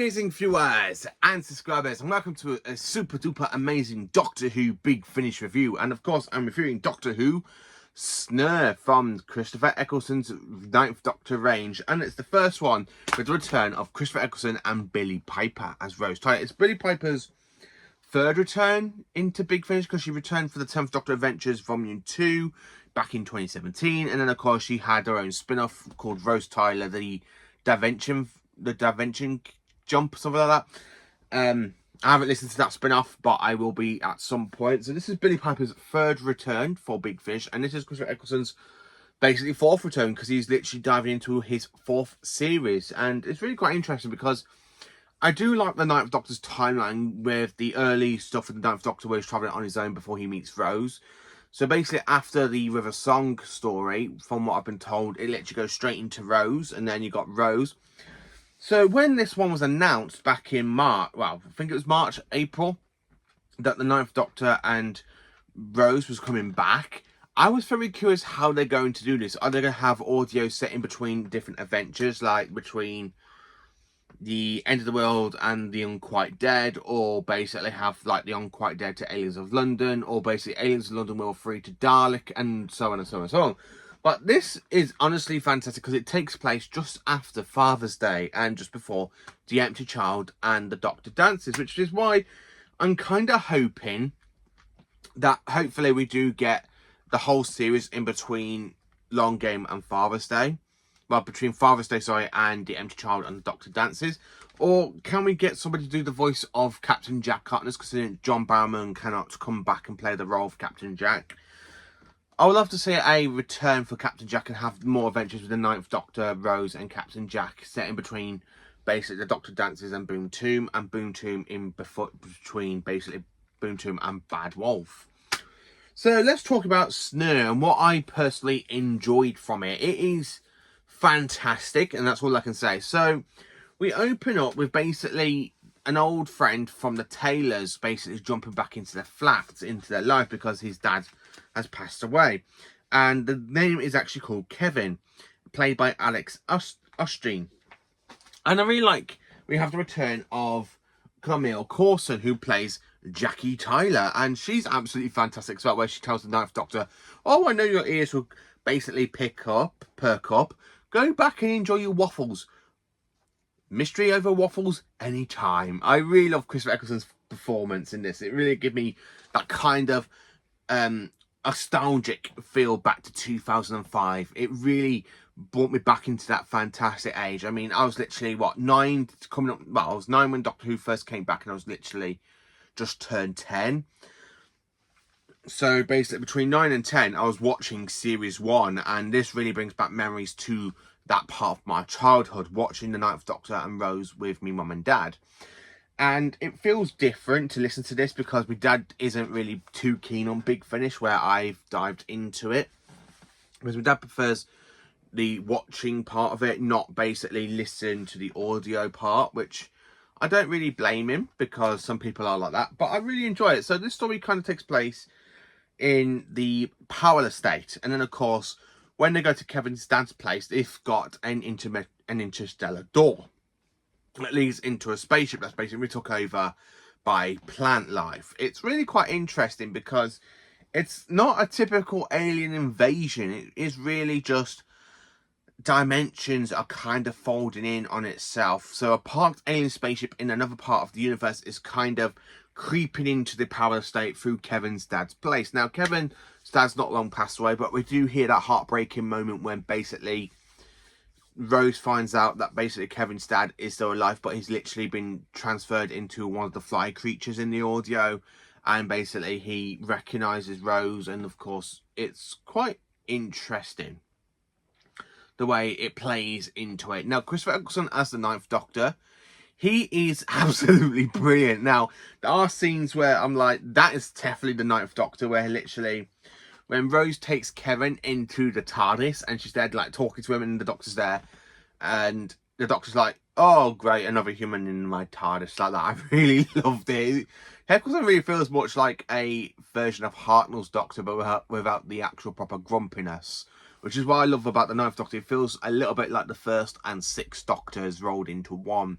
amazing viewers and subscribers, and welcome to a super duper amazing Doctor Who Big Finish review. And of course, I'm reviewing Doctor Who Snare from Christopher Eccleston's Ninth Doctor range, and it's the first one with the return of Christopher Eccleston and Billie Piper as Rose Tyler. It's Billie Piper's third return into Big Finish, because she returned for the 10th Doctor Adventures Volume 2 back in 2017, and then of course she had her own spin-off called Rose Tyler, the Dimension Jump, something like that. I haven't listened to that spin-off, but I will be at some point. So this is Billie Piper's third return for Big Finish, and this is Christopher Eccleston's basically fourth return, because he's literally diving into his fourth series. And it's really quite interesting because I do like the Ninth Doctor's timeline with the early stuff with the Ninth Doctor where he's travelling on his own before he meets Rose. So basically after the River Song story, from what I've been told, it literally goes straight into Rose, and then you got Rose. So when this one was announced back in March, well, I think it was March, April, that the Ninth Doctor and Rose was coming back, I was very curious how they're going to do this. Are they going to have audio set in between different adventures, like between the End of the World and the Unquite Dead, or basically have like the Unquite Dead to Aliens of London, or basically Aliens of London World 3 to Dalek, and so on and so on and so on. But this is honestly fantastic because it takes place just after Father's Day and just before The Empty Child and The Doctor Dances, which is why I'm kind of hoping that hopefully we do get the whole series in between Long Game and Father's Day. Well, between Father's Day, sorry, and The Empty Child and The Doctor Dances. Or can we get somebody to do the voice of Captain Jack Harkness, considering John Barrowman cannot come back and play the role of Captain Jack? I would love to see a return for Captain Jack and have more adventures with the Ninth Doctor, Rose, and Captain Jack set in between basically the Doctor Dances and Boom Tomb, and Boom Tomb in between basically Boom Tomb and Bad Wolf. So let's talk about Snare and what I personally enjoyed from it. It is fantastic, and that's all I can say. So we open up with basically an old friend from the Taylors basically jumping back into their flat, into their life, because his dad has passed away. And the name is actually called Kevin, played by Alex Osteen. And I really like, we have the return of Camille Coulson, who plays Jackie Tyler, and she's absolutely fantastic as well, where she tells the Ninth Doctor, oh, I know your ears will basically perk up, go back and enjoy your waffles. Mystery over waffles anytime. I really love Christopher Eccleston's performance in this. It really gave me that kind of nostalgic feel back to 2005. It really brought me back into that fantastic age. I mean, I was literally, what, 9 coming up, well, I was 9 when Doctor Who first came back, and I was literally just turned 10. So basically between 9 and 10, I was watching series 1, and this really brings back memories to that part of my childhood, watching the Ninth Doctor and Rose with me mum and dad. And it feels different to listen to this because my dad isn't really too keen on Big Finish, where I've dived into it, because my dad prefers the watching part of it, not basically listen to the audio part, which I don't really blame him, because some people are like that, but I really enjoy it. So this story kind of takes place in the Powell estate, and then of course when they go to Kevin's dad's place, they've got an interstellar door that leads into a spaceship that's basically took over by plant life. It's really quite interesting because it's not a typical alien invasion. It is really just dimensions are kind of folding in on itself. So a parked alien spaceship in another part of the universe is kind of creeping into the Powell estate through Kevin's dad's place. Now, Kevin's dad's not long passed away, but we do hear that heartbreaking moment when basically Rose finds out that basically Kevin's dad is still alive, but he's literally been transferred into one of the fly creatures in the audio, and basically he recognises Rose, and of course it's quite interesting the way it plays into it. Now, Christopher Eccleston as the Ninth Doctor, he is absolutely brilliant. Now, there are scenes where I'm like, that is definitely the Ninth Doctor, where literally when Rose takes Kevin into the TARDIS and she's there like talking to him, and the Doctor's there, and the Doctor's like, oh great, another human in my TARDIS, like that. I really loved it. Eccleston really feels much like a version of Hartnell's Doctor, but without the actual proper grumpiness, which is what I love about the Ninth Doctor. It feels a little bit like the first and sixth Doctors rolled into one,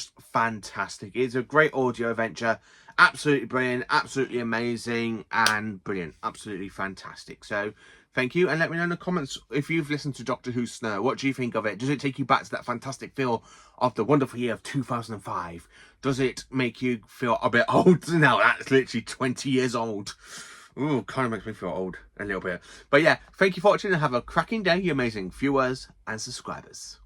just fantastic. It's a great audio adventure. Absolutely brilliant, absolutely amazing, and brilliant. Absolutely fantastic. So thank you, and let me know in the comments if you've listened to Doctor Who Snare. What do you think of it? Does it take you back to that fantastic feel of the wonderful year of 2005? Does it make you feel a bit old now? That's literally 20 years old. Ooh, kind of makes me feel old a little bit. But yeah, thank you for watching and have a cracking day, you amazing viewers and subscribers.